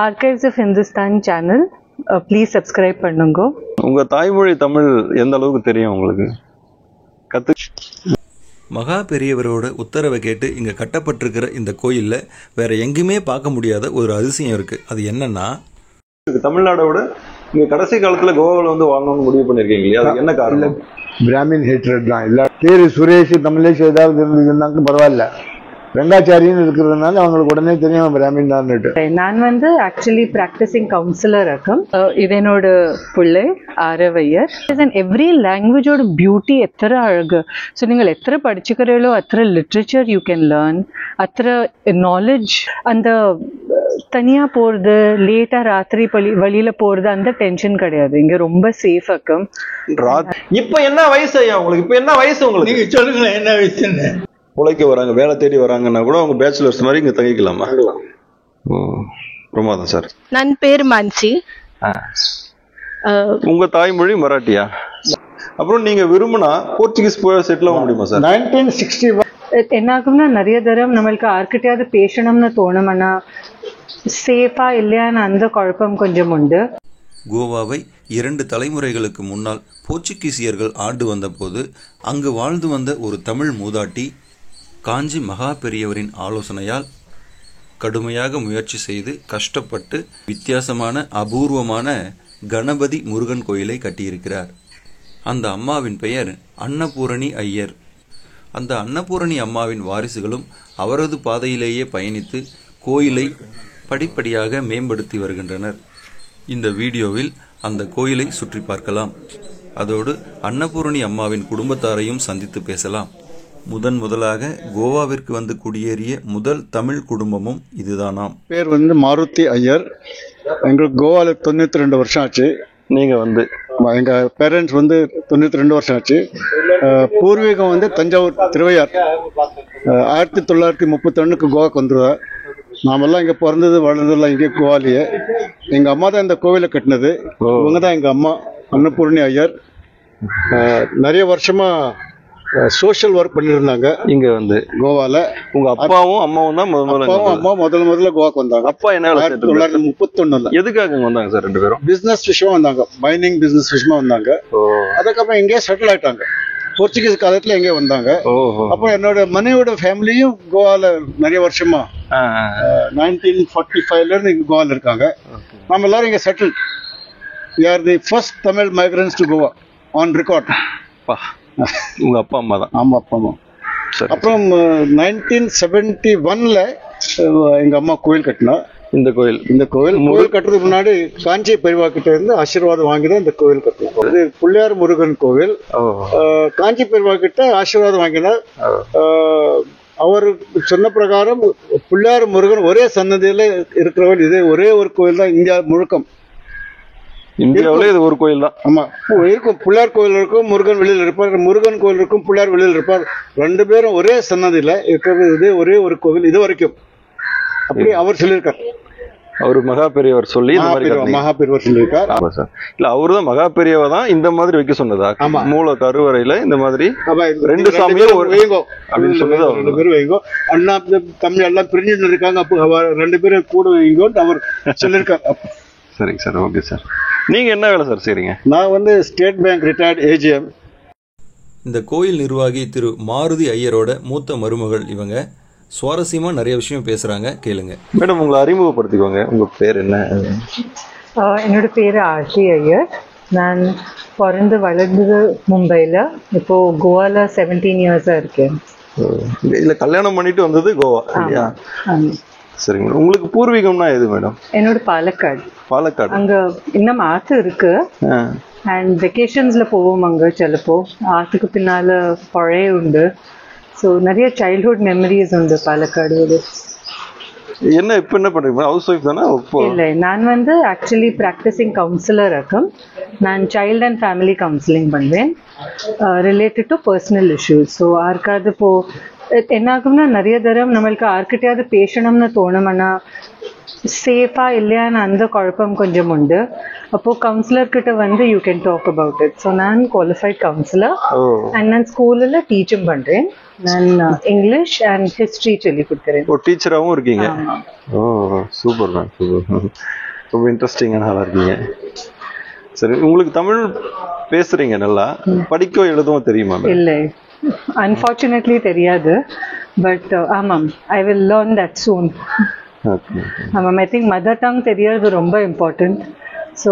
Archives of Hindustan channel. Please subscribe பண்ணுங்க. உங்க தாய்மொழி தமிழ் எந்த அளவுக்கு தெரியும் உங்களுக்கு? மகா பெரியவரோட உத்தரவை கேட்டு இங்க கட்டப்பட்டிருக்கிற இந்த கோயில்ல வேற எங்குமே பார்க்க முடியாத ஒரு அதிசயம் இருக்கு. அது என்னன்னா, தமிழ்நாடோட நீங்க கடைசி காலத்துல கோவாவில் வந்து வாங்கணும்னு முடிவு பண்ணிருக்கீங்க இல்லையா? அது என்ன காரணம்? பிராமின் ஹேட்ரட் தான். இல்ல பேரு சுரேஷ் தமிழேஷ் ஏதாவது இருந்ததுன்னாக்கும் பரவாயில்ல, ரெங்காச்சாரின்னு இருக்கிறதுனால அவங்களுக்கு உடனே தெரியும் பிராமின் தான். நான் வந்து ஆக்சுவலி பிராக்டிசிங் கவுன்சிலர் இருக்கும். இது என்னோட பிள்ளை ஆரவையர். எவ்ரி லாங்குவேஜோட பியூட்டி எத்தனை அழகு. ஸோ நீங்கள் எத்தனை படிச்சுக்கிறீங்களோ அத்தனை லிட்ரேச்சர் யூ கேன் லேர்ன், அத்தனை நாலேஜ். அந்த தனியாக போகிறது, லேட்டாக ராத்திரி வழியில போகிறது அந்த டென்ஷன் கிடையாது. இங்கே ரொம்ப சேஃப் இருக்கும். இப்போ என்ன வயசு ஐயா உங்களுக்கு? இப்போ என்ன வயசு உங்களுக்கு? நீங்க சொல்லுங்களேன் என்ன வயசுன்னு. உழைக்க வராங்க, வேலை தேடி வராங்கன்னா கூட அவங்க பேச்சுலர்ஸ் மாதிரி இங்க தங்கிக்கலாமா? பிரமாதம் சார். ನನ್ನ பேர் மான்சி. உங்க தாய்மொழி மராட்டியா? அப்புறம் நீங்க விரும்பினா போர்ச்சுகீஸ் போய் செட்டில் ஆக முடியுமா சார்? 1961 என்னாகும்னா நிறைய தரம் நம்மளுக்கு யார்கிட்டயாவது பேசணும்னு தோணும்னா சேஃபா இல்லையான்னு அந்த குழப்பம் கொஞ்சம் உண்டு. கோவாவை 2 தலைமுறைகளுக்கு முன்னால் போர்ச்சுகீசியர்கள் ஆண்டு வந்தபோது அங்கு வாழ்ந்து வந்த ஒரு தமிழ் மூதாட்டி காஞ்சி மகா பெரியவரின் ஆலோசனையால் கடுமையாக முயற்சி செய்து கஷ்டப்பட்டு வித்தியாசமான அபூர்வமான கணபதி முருகன் கோயிலை கட்டியிருக்கிறார். அந்த அம்மாவின் பெயர் அன்னபூரணி ஐயர். அந்த அன்னபூரணி அம்மாவின் வாரிசுகளும் அவரது பாதையிலேயே பயணித்து கோயிலை படிப்படியாக மேம்படுத்தி வருகின்றனர். இந்த வீடியோவில் அந்த கோயிலை சுற்றி பார்க்கலாம். அதோடு அன்னபூரணி அம்மாவின் குடும்பத்தாரையும் சந்தித்து பேசலாம். முதலாக கோவாவிற்கு வந்து குடியேறிய முதல் தமிழ் குடும்பமும் இதுதானாம். பேர் வந்து மாருதி ஐயர். எங்களுக்கு கோவாவில் 92 வருஷம் ஆச்சு. நீங்க வந்து எங்க பேரண்ட்ஸ் வந்து 92 வருஷம் ஆச்சு. பூர்வீகம் வந்து தஞ்சாவூர் திருவையார். 1931 கோவாக்கு வந்துருவார். நாமெல்லாம் இங்க பிறந்தது வளர்ந்ததெல்லாம் இங்கே கோவாலேயே. எங்க அம்மா தான் இந்த கோவிலை கட்டினது. இவங்க தான் எங்க அம்மா அன்னபூரணி ஐயர். நிறைய வருஷமா சோஷியல் ஒர்க் பண்ணிருந்தாங்க இங்க வந்து கோவால. உங்க அப்பாவும் அம்மாவும் தான் முதல்ல கோவாக்கு வந்தாங்க. அப்பா என்ன 1931 எதுக்காக வந்தாங்க சார்? 2 பேரும் பிசினஸ் விஷயமா வந்தாங்க, மைனிங் பிசினஸ் விஷயமா வந்தாங்க. அதுக்கப்புறம் இங்கே செட்டில் ஆயிட்டாங்க. போர்ச்சுகீஸ் காலத்துல எங்கே வந்தாங்க. அப்போ என்னோட மனைவியோட ஃபேமிலியும் கோவால நிறைய வருஷமா 1945 இருந்து இங்க கோவால இருக்காங்க. நம்ம எல்லாரும் இங்க settle. We are the first Tamil migrants to Goa on record. உங்க அப்பா அம்மா தான்? ஆமா, அப்பா அம்மா. அப்புறம் 1971ல எங்க அம்மா கோயில் கட்டினா. இந்த கோயில் கட்டுறதுக்கு முன்னாடி காஞ்சி பெரியவா கிட்ட இருந்து ஆசீர்வாதம் வாங்கி தான் இந்த கோயில் கட்டணும். இது பிள்ளையார் முருகன் கோவில். காஞ்சி பெரியவா கிட்ட ஆசீர்வாதம் வாங்கினார். அவர் சொன்ன பிரகாரம் பிள்ளையார் முருகன் ஒரே சன்னதியில இருக்கிறவர்கள். இது ஒரே ஒரு கோயில் தான் இந்தியா முழுக்கம். இந்தியாவிலே இது ஒரு கோயில் தான். ஆமா இருக்கும். பிள்ளையார் கோயில் இருக்கும், முருகன் வெளியில் இருப்பார். முருகன் கோயில் இருக்கும், பிள்ளையார் வெளியில் இருப்பார். 2 பேரும் ஒரே சன்னதியில இருக்கிறது. இதே ஒரே ஒரு கோவில் இது வரைக்கும். அப்படி அவர் சொல்லியிருக்கார். அவரு மகா பெரியவர் சொல்லி மகா பெரியவர் சொல்லியிருக்கார். இல்ல அவரு தான் மகா பெரியவா தான் இந்த மாதிரி வைக்க சொன்னதா? மூல கருவறையில இந்த மாதிரி 2 சாமியும் அப்படின்னு சொன்னது. 2 பேரும் வைங்கோ. அண்ணா தமிழ் எல்லாம் பிரிஞ்சு இருக்காங்க, அப்போ 2 பேரும் கூட வைங்கோன்னு அவர் சொல்லியிருக்கார். சரிங்க சார், ஓகே சார். நீங்க என்ன வேலை சார் செய்றீங்க? நான் வந்து ஸ்டேட் பேங்க் ரிட்டையர்ட் ஏஜிஎம். இந்த கோயில் நிர்வாகி திரு மாருதி ஐயரோட மூத்த மருமகள் இவங்க. சுவாரஸ்யமா நிறைய விஷயம் பேசுறாங்க, கேளுங்க. மேடம், உங்களை அறிமுகப்படுத்திக்கோங்க. உங்க பேர் என்ன? என்னோட பேர் ஆர்த்தி ஐயர். நான் பிறந்து வளர்ந்தது மும்பையில். இப்போ கோவால 17 இயர்ஸா இருக்கேன். இல்ல கல்யாணம் பண்ணிட்டு வந்தது கோவா இல்லையா? சரிங்க. உங்களுக்கு பூர்வீகம்னா எது மேடம்? என்னோட பாலக்காடு. அங்க இன்னும் ஆத்து இருக்கு. அண்ட் வெக்கேஷன்ஸ்ல போவோம் அங்க. சிலப்போ ஆத்துக்கு பின்னால பழைய உண்டு. ஸோ நிறைய சைல்ட்ஹுட் மெமரிஸ் உண்டு பாலக்காடு. என்ன இப்போ என்ன பண்றீங்க? ஹவுஸ் ஒய்ஃப் தானே? இல்லை, நான் வந்து ஆக்சுவலி ப்ராக்டிசிங் கவுன்சிலர் இருக்கும். நான் சைல்ட் அண்ட் ஃபேமிலி கவுன்சிலிங் பண்ணுவேன் related to personal issues. So யாருக்காவது இப்போ என்ன ஆகும்னா நிறைய தரம் நம்மளுக்கு யார்கிட்டயாவது பேசணும்னு தோணும்னா சேஃபா இல்லையான்னு அந்த குழப்பம் கொஞ்சம் உண்டு. அப்போ கவுன்சிலர் கிட்ட வந்து you can talk about it. So நான் குவாலிஃபைட் கவுன்சிலர் அண்ட் நான் ஸ்கூலில் டீச்சும் பண்றேன். நான் இங்கிலீஷ் அண்ட் ஹிஸ்டரி சொல்லி கொடுக்குறேன். டீச்சராகவும் இருக்கீங்க? ஓ சூப்பர் மேம், சூப்பர், ரொம்ப இன்ட்ரெஸ்டிங்கான ஆளாக இருக்கீங்க. சரி, உங்களுக்கு தமிழ் பேசுறீங்க நல்லா, படிக்க எழுதவும் தெரியுமா? இல்லை, அன்ஃபார்ச்சுனேட்லி தெரியாது. பட் ஆமாம், ஐ வில் லேர்ன் தட் சூன். ஆமாம், ஐ திங்க் மதர் டங் தெரியறது ரொம்ப இம்பார்ட்டன்ட். ஸோ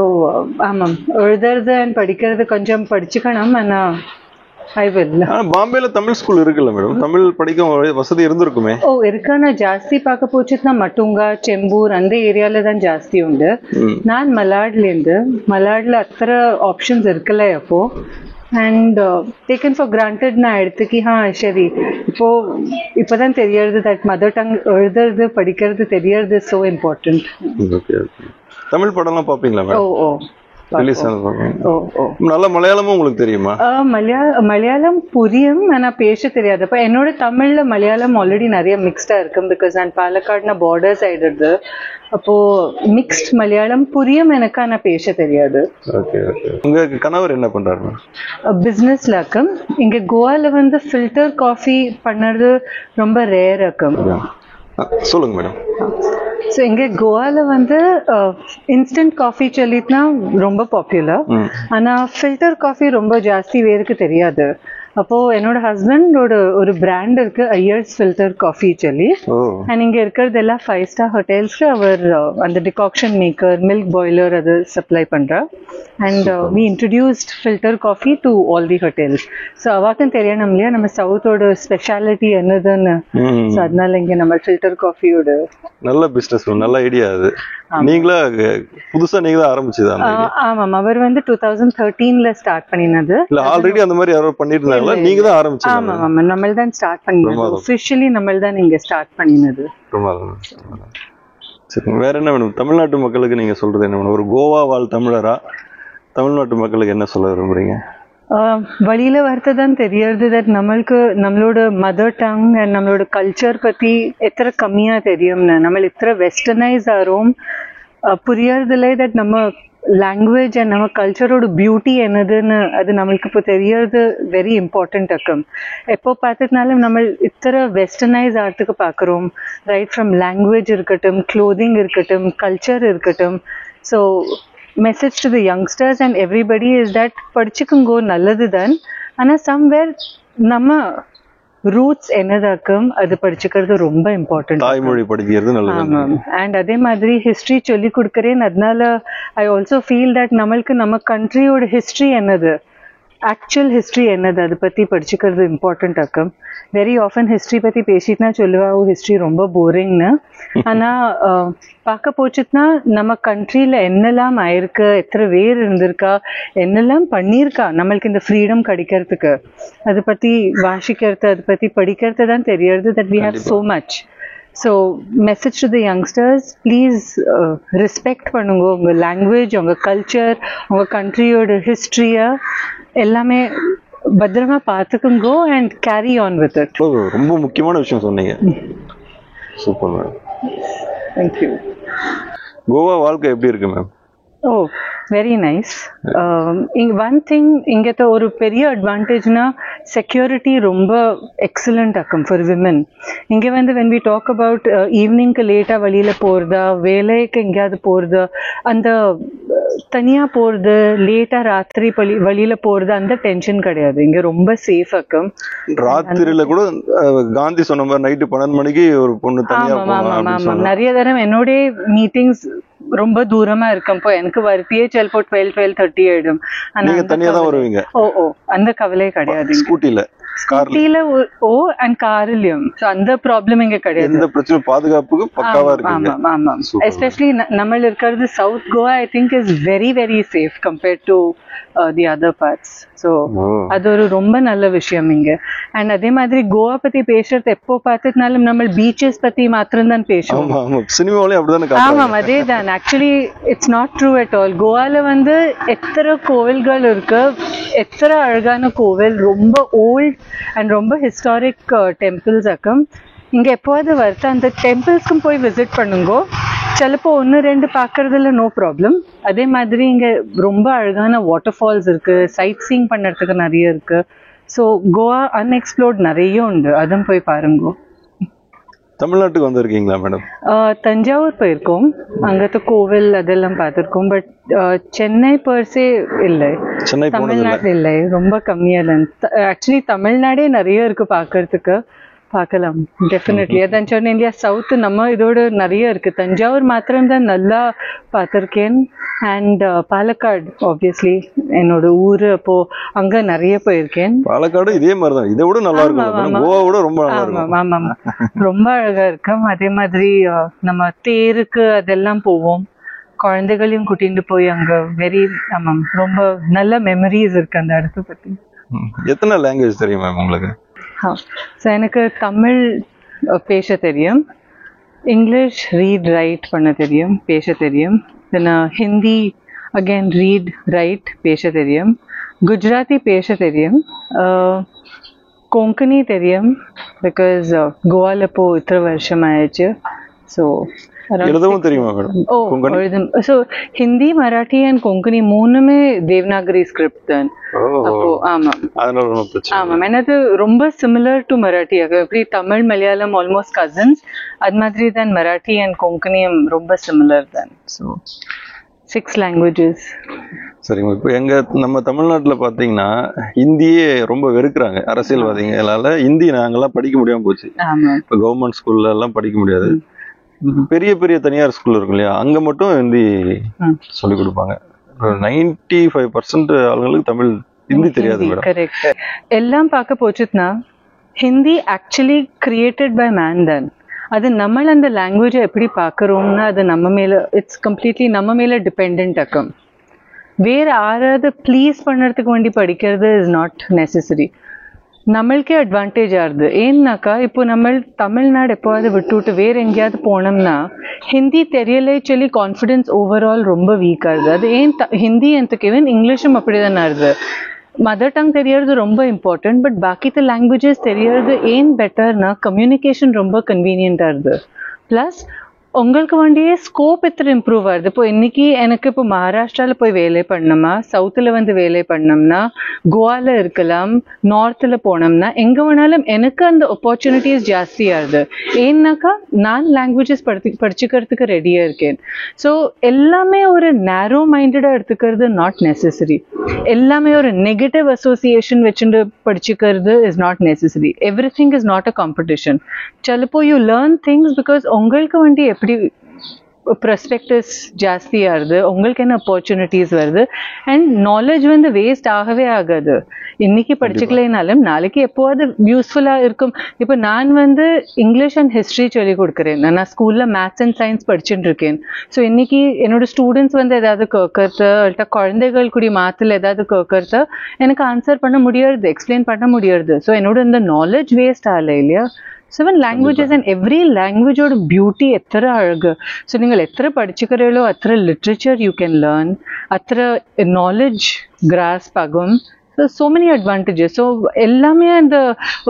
ஆமாம், எழுதுறது அண்ட் படிக்கிறது கொஞ்சம் படிச்சுக்கணும். ஆனால் ஐ வில். பாம்பேல தமிழ் ஸ்கூல் இருக்குல்ல மேடம், தமிழ் படிக்க வசதி இருந்திருக்குமே? ஓ இருக்கானா, ஜாஸ்தி பார்க்க போச்சுன்னா மட்டுங்கா, செம்பூர் அந்த ஏரியால தான் ஜாஸ்தி உண்டு. நான் மலாட்ல அத்தனை ஆப்ஷன்ஸ் இருக்குல்ல அப்போ. அண்ட் டேக்கன் ஃபார் கிராண்டட் நான் எடுத்துக்கி சரி இப்போதான் தெரியறது தட் மதர் டங் எழுதுறது படிக்கிறது தெரியறது ஸோ இம்பார்ட்டன்ட். தமிழ் படம்லாம் பாப்பீங்களா மேடம்? ஓ நல்ல மலையாளமும் உங்களுக்கு தெரியுமா? மலையாளம் புரியும், ஆனா பேச தெரியாது. அப்ப என்னோட தமிழ்ல மலையாளம் ஆல்ரெடி நிறைய மிக்ஸ்டா இருக்கும். பிகாஸ் நான் பாலக்காடுனா பார்டர் சைடு இருக்கு. அப்போ மிக்ஸ்ட் மலையாளம் புரியும் எனக்கு, ஆனா பேச தெரியாது. உங்க கணவர் என்ன பண்றாரு? பிசினஸ்ல இருக்கும். இங்க கோவால வந்து ஃபில்டர் காஃபி பண்ணது ரொம்ப ரேர் இருக்கும். சொல்லுங்க மேடம். ஸோ இங்கே கோவாவில் வந்து இன்ஸ்டன்ட் காஃபி சொல்லிட்டுனா ரொம்ப பாப்புலர். ஆனால் ஃபில்டர் காஃபி ரொம்ப ஜாஸ்தி பேருக்கு தெரியாது. அப்போது என்னோட ஹஸ்பண்டோட ஒரு பிராண்ட் இருக்கு, ஐயர்ஸ் ஃபில்டர் காஃபி சொல்லி. அண்ட் இங்கே இருக்கிறது எல்லாம் 5 star ஹோட்டல்ஸ்க்கு அவர் அந்த டிகாக்ஷன் மேக்கர், மில்க் பாய்லர் அது சப்ளை பண்ணுறார். And we introduced filter coffee to all the hotels. So அவாக்கும் தெரியணும் இல்லையா நம்ம சவுத்தோட ஸ்பெஷாலிட்டி என்னதுன்னு. ஸோ அதனால இங்கே நம்ம ஃபில்டர் காஃபியோட நல்ல பிசினஸ், நல்ல ஐடியா அது. நீங்களா புதுசா நீங்க ஆரம்பிச்சதா? ஆமாம், அவர் வந்து 2013ல ஸ்டார்ட் பண்ணினது. இல்ல ஆல்ரெடி அந்த மாதிரி யாரோ பண்ணிருந்தாங்களா? நீங்க தான் ஆரம்பிச்சீங்க? ஆமாம் ஆமாம், நம்ம தான் ஸ்டார்ட் பண்ணினது. ஆஃபிஷியலி நம்ம தான் நீங்க ஸ்டார்ட் பண்ணினது. சரி, வேற என்ன வேணும் தமிழ்நாட்டு மக்களுக்கு நீங்க சொல்றது என்ன வேணும்? ஒரு கோவா வாழ் தமிழரா தமிழ்நாட்டு மக்களுக்கு என்ன சொல்ல விரும்புறீங்க? வழியில வரதான் தெரியறது தட் நம்மளுக்கு நம்மளோட மதர் டங் அண்ட் நம்மளோட கல்ச்சர் பத்தி எத்தனை கம்மியா தெரியும்னு. நம்ம இத்தனை வெஸ்டர்னைஸ் ஆகிறோம், புரியறதில்ல தட் நம்ம லாங்குவேஜ் அண்ட் நம்ம கல்ச்சரோட பியூட்டி என்னதுன்னு அது நம்மளுக்கு இப்போ தெரியறது வெரி இம்பார்ட்டன்ட் இருக்கும். எப்போ பார்த்ததுனாலும் நம்ம இத்தனை வெஸ்டர்னைஸ் ஆகிறதுக்கு பார்க்குறோம். ரைட் ஃப்ரம் லாங்குவேஜ் இருக்கட்டும், க்ளோதிங் இருக்கட்டும், கல்ச்சர் இருக்கட்டும். So message to the youngsters and everybody is that படிச்சுக்குங்கோ, நல்லது தான். ஆனால் சம்வேர் நம்ம ரூட்ஸ் என்னதாக்கும் அது படிச்சுக்கிறது ரொம்ப இம்பார்ட்டன்ட். தாய்மொழி படிக்கிறது நல்லது. ஆமாம். அண்ட் அதே மாதிரி ஹிஸ்ட்ரி சொல்லி கொடுக்குறேன். அதனால ஐ ஆல்சோ ஃபீல் தட் நம்மளுக்கு நம்ம கண்ட்ரியோட ஹிஸ்ட்ரி என்னது, ஆக்சுவல் ஹிஸ்ட்ரி என்னது அது பற்றி படிச்சுக்கிறது இம்பார்ட்டன்ட் ஆக்கும். வெரி ஆஃபன் ஹிஸ்ட்ரி பற்றி பேசிட்டுனா சொல்லுவா ஹிஸ்ட்ரி ரொம்ப போரிங்னு. ஆனால் பார்க்க போச்சுன்னா நம்ம கண்ட்ரியில் என்னெல்லாம் ஆயிருக்கு, எத்தனை பேர் இருந்திருக்கா, என்னெல்லாம் பண்ணியிருக்கா நம்மளுக்கு இந்த ஃப்ரீடம் கிடைக்கிறதுக்கு, அதை பற்றி வாசிக்கிறது, அதை பற்றி படிக்கிறது தான் தெரியறது that we have so much. So message to the youngsters, please respect பண்ணுங்க உங்கள் லாங்குவேஜ், உங்கள் கல்ச்சர், உங்கள் கண்ட்ரியோட ஹிஸ்ட்ரியை எல்லாமே பத்திரமா பார்த்துக்குங்கோ and carry on with it. ரொம்ப முக்கியமான விஷயம் சொன்னீங்க. Super ma'am, thank you. கோவா வாழ்க்கை எப்படி இருக்கு மேம்? ஓ வெரி நைஸ். ஒன் திங் இங்கே ஒரு பெரிய அட்வான்டேஜ்னா செக்யூரிட்டி ரொம்ப எக்ஸலண்ட் ஆக்கும் ஃபார் விமன். இங்கே வந்து வென் வி டாக் அபவுட் ஈவினிங்க்கு லேட்டாக வெளியில் போகிறதா, வேலைக்கு எங்கேயாவது போகிறது, அந்த தனியாக போகிறது, லேட்டாக ராத்திரி வழியில் போகிறது, அந்த டென்ஷன் கிடையாது. இங்கே ரொம்ப சேஃப் ஆக்கும். ராத்திரியில் கூட காந்தி சொன்ன மாதிரி நைட்டு 12 மணிக்கு ஒரு பொண்ணு தனியாக. ஆமாம் ஆமாம், நிறைய தரம் என்னோடைய மீட்டிங்ஸ் ரொம்ப தூரமா இருக்கப்போ எனக்கு வரத்தியே செல்போ 12-12:30 ஆயிடும். அந்த கவலையே கிடையாது. ஸ்கூட்டில ஓ அண்ட் கார்லயும் அந்த ப்ராப்ளம் இங்க கிடையாது. எந்த பிரச்சனை பாதுகாப்புக்கு பக்காவா இருக்கு. ஆமாம் ஆமாம், எஸ்பெஷலி நம்ம இருக்கிறது south Goa I think is very very safe compared to the other parts. So அது ஒரு ரொம்ப நல்ல விஷயம் இங்க. அண்ட் அதே மாதிரி கோவா பத்தி பேசுறது எப்போ பார்த்ததுனாலும் நம்ம பீச்சஸ் பத்தி மாத்திரம் தான் பேசுவோம். சினிமாவிலே அப்படிதானே. ஆமாம், அதே தான். Actually it's not true at all. கோவால வந்து எத்தனை கோவில்கள் இருக்கு, எத்தனை அழகான கோவில், ரொம்ப ஓல்ட் அண்ட் ரொம்ப ஹிஸ்டாரிக் டெம்பிள்ஸ் இருக்கும். இங்க எப்போவாது வருது அந்த டெம்பிள்ஸ்க்கும் போய் விசிட் பண்ணுங்கோ. சிலப்போ 1-2 பார்க்கறதுல நோ ப்ராப்ளம். அதே மாதிரி இங்க ரொம்ப அழகான வாட்டர் ஃபால்ஸ் இருக்கு, சைட் சீயிங் பண்ணுறதுக்கு நிறைய இருக்கு. ஸோ கோவா அன்எக்ஸ்ப்ளோர்ட் நிறைய உண்டு, அதுவும் போய் பாருங்கோ. தமிழ்நாட்டுக்கு வந்திருக்கீங்களா மேடம்? தஞ்சாவூர் போயிருக்கோம், அங்கத்து கோவில் அதெல்லாம் பார்த்துருக்கோம். பட் சென்னை பர்சே இல்லை, தமிழ்நாடு இல்லை, ரொம்ப கம்மியாக தான். ஆக்சுவலி தமிழ்நாடே நிறைய இருக்கு பார்க்கறதுக்கு, பார்க்கலாம் டெஃபினெட்லி. அதான் சொன்னேன் இல்லையா, சவுத்து நம்ம இதோட நிறைய இருக்கு. தஞ்சாவூர் மாத்திரம்தான் நல்லா பார்த்துருக்கேன். அண்ட் பாலக்காடு ஆப்வியஸ்லி என்னோட ஊரு, அப்போ அங்க நிறைய போயிருக்கேன். பாலக்காடு இதே மாதிரி தான், இதை விட நல்லா இருக்கும், கோவாவோட ரொம்ப நல்லா இருக்கும். ஆமாம், ரொம்ப அழகா இருக்கும். அதே மாதிரி நம்ம தேருக்கு அதெல்லாம் போவோம், குழந்தைகளையும் கூட்டிட்டு போய் அங்க வெரி ஆமாம் ரொம்ப நல்ல மெமரிஸ் இருக்கு அந்த இடத்த பத்தி. எத்தனை லாங்குவேஜ் தெரியும் மேம் உங்களுக்கு? ஸோ எனக்கு தமிழ் பேச தெரியும், இங்கிலீஷ் ரீட் ரைட் பண்ண தெரியும், பேச தெரியும். தென் ஹிந்தி அகேன் ரீட் ரைட் பேச தெரியும், குஜராத்தி பேச தெரியும், கொங்கனி தெரியும், பிகாஸ் கோவால இப்போ இத்தனை வருஷம் ஆயிடுச்சு. ஸோ எழுதவும் தெரியுமா மேடம்? எழுதும். ஸோ ஹிந்தி, மராட்டி அண்ட் கொங்கனி மூணுமே தேவநாகரி ஸ்கிரிப்ட் தான். அப்போ ஆமாம், ஆமாம், எனக்கு ரொம்ப சிமிலர் டு மராட்டி. எப்படி தமிழ் மலையாளம் ஆல்மோஸ்ட் கசின்ஸ், அது மாதிரி தான் மராட்டி அண்ட் கொங்கனியும் ரொம்ப சிமிலர் தான். So 6 languages. சரிங்க. இப்போ நம்ம தமிழ்நாட்டில் பார்த்தீங்கன்னா ஹிந்தியே ரொம்ப வெறுக்கிறாங்க அரசியல்வாதிகளால. ஹிந்தி நாங்கெல்லாம் படிக்க முடியாமல் போச்சு. இப்போ கவர்மெண்ட் ஸ்கூல்ல எல்லாம் படிக்க முடியாது. பெரிய பெரிய தனியார் ஸ்கூல் இருக்கும் இல்லையா, அங்க மட்டும் ஹிந்தி சொல்லி கொடுப்பாங்க. 95% ஆளுங்களுக்கு தமிழ் ஹிந்தி தெரியாது மேடம். கரெக்ட். எல்லாம் பார்க்க போச்சுன்னா Hindi actually created by man தான். அது நம்ம அந்த லாங்குவேஜை எப்படி பார்க்குறோம்னா அது நம்ம மேலே, இட்ஸ் கம்ப்ளீட்லி நம்ம மேலே டிபெண்ட் ஆகும். வேறு யாராவது ப்ளீஸ் பண்ணுறதுக்கு வேண்டி படிக்கிறது இஸ் நாட் நெசசரி. நம்மளுக்கே அட்வான்டேஜ் ஆகுது. ஏன்னாக்கா இப்போ நம்ம தமிழ்நாடு எப்போவாது விட்டுவிட்டு வேறு எங்கேயாவது போனோம்னா ஹிந்தி தெரியலே சொல்லி கான்ஃபிடென்ஸ் ஓவரால் ரொம்ப வீக் ஆகுது. அது ஏன் ஹிந்தி எனக்கு ஈவன் இங்கிலீஷும் அப்படி தான் ஆகுது. மதர் டங் தெரியறது ரொம்ப இம்பார்ட்டன்ட், பட் பாக்கி லாங்குவேஜஸ் தெரியறது ஏன் பெட்டர்னா கம்யூனிகேஷன் ரொம்ப கன்வீனியன்ட்டாக இருக்குது. ப்ளஸ் உங்களுக்கு வேண்டிய ஸ்கோப் எத்தனை இம்ப்ரூவ் ஆகுது. இப்போ இன்னைக்கு எனக்கு இப்போ மகாராஷ்டிராவில் போய் வேலை பண்ணோம்னா, சவுத்தில் வந்து வேலை பண்ணோம்னா, கோவாவில் இருக்கலாம், நார்த்தில் போனோம்னா, எங்கே வேணாலும் எனக்கு அந்த ஆப்பர்ச்சுனிட்டிஸ் ஜாஸ்தி ஆகுது. ஏன்னாக்கா நான் லாங்குவேஜஸ் படிச்சுக்கிறதுக்கு ரெடியாக இருக்கேன். ஸோ எல்லாமே ஒரு நேரோ மைண்டடாக எடுத்துக்கிறது நாட் நெசசரி. எல்லாமே ஒரு நெகட்டிவ் அசோசியேஷன் வச்சுட்டு படிச்சுக்கிறது is not necessary. Every thing is not a competition. சிலப்போ யூ லேர்ன் திங்ஸ் பிகாஸ் உங்களுக்கு வேண்டி எப்படி ப்ரெஸ்பெக்டிவ்ஸ் ஜாஸ்தி ஆகுது, உங்களுக்கு என்ன ஆப்பர்ச்சுனிட்டிஸ் வருது. அண்ட் நாலேஜ் வந்து வேஸ்ட் ஆகவே ஆகாது. இன்னைக்கு படிச்சுக்கலைனாலும் நாளைக்கு எப்போவாது யூஸ்ஃபுல்லாக இருக்கும். இப்போ நான் வந்து இங்கிலீஷ் அண்ட் ஹிஸ்ட்ரி சொல்லி கொடுக்குறேன். நான் ஸ்கூலில் மேத்ஸ் அண்ட் சயின்ஸ் படிச்சுட்டு இருக்கேன். ஸோ இன்னைக்கு என்னோட ஸ்டூடெண்ட்ஸ் வந்து ஏதாவது கேட்கறது, இல்லட்டா குழந்தைகள் கூடி மாத்தில் ஏதாவது கேட்கறது எனக்கு ஆன்சர் பண்ண முடியாது, எக்ஸ்பிளைன் பண்ண முடியாது. ஸோ என்னோட இந்த நாலேஜ் வேஸ்ட் ஆகலை இல்லையா. செவன் லாங்குவேஜஸ் அண்ட் எவ்ரி லாங்குவேஜோட பியூட்டி எத்தனை அழகு. ஸோ நீங்கள் எத்தனை படிச்சுக்கிறீங்களோ அத்தனை லிட்ரேச்சர் யூ கேன் லேர்ன், அத்தனை நாலேஜ் கிராஸ்ப் ஆகும். so many advantages. So எல்லாமே அந்த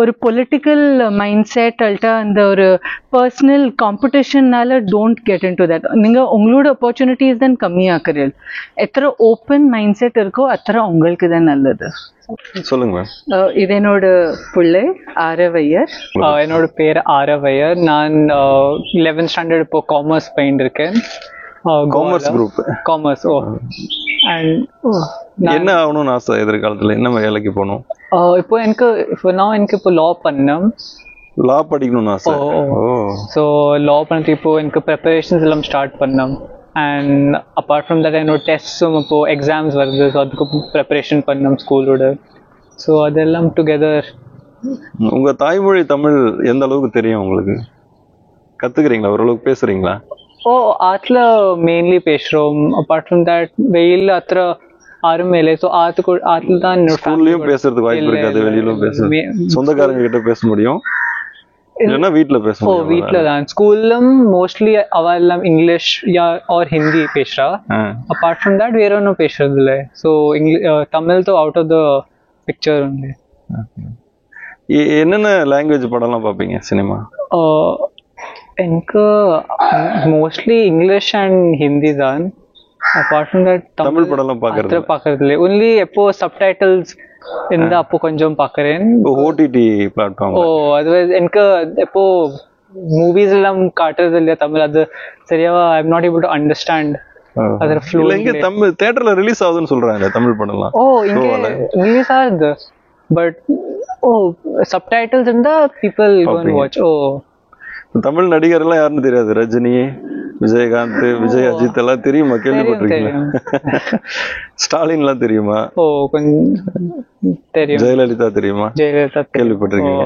ஒரு பொலிட்டிக்கல் மைண்ட் செட் அல்ட்டா அந்த ஒரு பர்சனல் காம்படிஷன்னால don't get into that. நீங்கள் உங்களோட ஆப்பர்ச்சுனிட்டிஸ் தான் கம்மியாக்குறீர்கள். எத்தனை ஓப்பன் மைண்ட் செட் இருக்கோ அத்தனை உங்களுக்கு தான் நல்லது. சொல்லுங்க மேம். இது என்னோட பிள்ளை ஆரவையர். என்னோட பேர் ஆரவையர். நான் 11th ஸ்டாண்டர்ட் இப்போ காமர்ஸ் பயின்று இருக்கேன். Commerce group. காமர்ஸ். அண்ட் என்ன ஆகணும்னு ஆசை எதிர்காலத்தில்? என்ன வேலைக்கு போகணும்? எனக்கு இப்போ லா பண்ணேன். லா படிக்கணும்னு ஆசை. ஸோ லா பண்ணிட்டு இப்போ எனக்கு ப்ரிப்பரேஷன்ஸ் எல்லாம் ஸ்டார்ட் பண்ணேன். அண்ட் அப்பார்ட் ஃப்ரம் தட் என்னோட டெஸ்ட்ஸும் இப்போது எக்ஸாம்ஸ் வருது. ஸோ அதுக்கு ப்ரிப்பரேஷன் பண்ணோம் ஸ்கூலோட. ஸோ அதெல்லாம் டுகெதர். உங்கள் தாய்மொழி தமிழ் எந்த அளவுக்கு தெரியும் உங்களுக்கு? கற்றுக்குறீங்களா? ஓரளவுக்கு பேசுகிறீங்களா? ஆற்றுல மெயின்லி பேசுகிறோம். அப்பார்ட் ஃப்ரம் தட் வெயில் அத்தனை யாருமே இல்லை. ஸோ ஆத்துல தான் ஸ்கூல்லயும் பேசுறதுக்கு வாய்ப்பு இருக்காது, வெளியிலும் பேசுறது சொந்தக்காரங்க கிட்ட பேச முடியும், இல்லைன்னா வீட்டுல பேச முடியும். வீட்டுல தான். ஸ்கூல்லும் மோஸ்ட்லி அவ எல்லாம் இங்கிலீஷ் ஆர் ஹிந்தி பேசுறா. அப்பார்ட் ஃப்ரம் தட் வேற ஒன்றும் பேசுறது இல்லை. So Tamil though out of the picture only. என்னென்ன லாங்குவேஜ் படம்லாம் பார்ப்பீங்க சினிமா? எனக்கு மோஸ்ட்லி இங்கிலீஷ் அண்ட் ஹிந்தி தான். அப்பார்ட் ஃப்ரம் தட் தமிழ் படம்லாம் பார்க்கறது இல்லை. ஒன்லி எப்போ சப்டைட்டில்ஸ் இருந்தா அப்போ கொஞ்சம் பாக்குறேன். OTT platform. அது எனக்கு எப்போ மூவிஸ் எல்லாம் காட்டுறது இல்லையா தமிழ், அது சரியாவா I am not able to understand. Other flow இங்க தமிழ் தியேட்டர்ல ரிலீஸ் ஆகுதுன்னு சொல்றாங்க தமிழ் படம்லாம். இங்க ரிலீஸ் ஆகுது, பட் சப்டைட்டில்ஸ் இருந்தா people go and watch. Tamil நடிகர் எல்லாம் யாருன்னு தெரியாது. ரஜினி, விஜயகாந்த், விஜய், அஜித் எல்லாம் தெரியுமா? கேள்விப்பட்டிருக்கீங்களா? ஸ்டாலின் எல்லாம் தெரியுமா? கொஞ்சம் தெரியும். ஜெயலலிதா தெரியுமா? ஜெயலலிதா கேள்விப்பட்டிருக்கீங்க?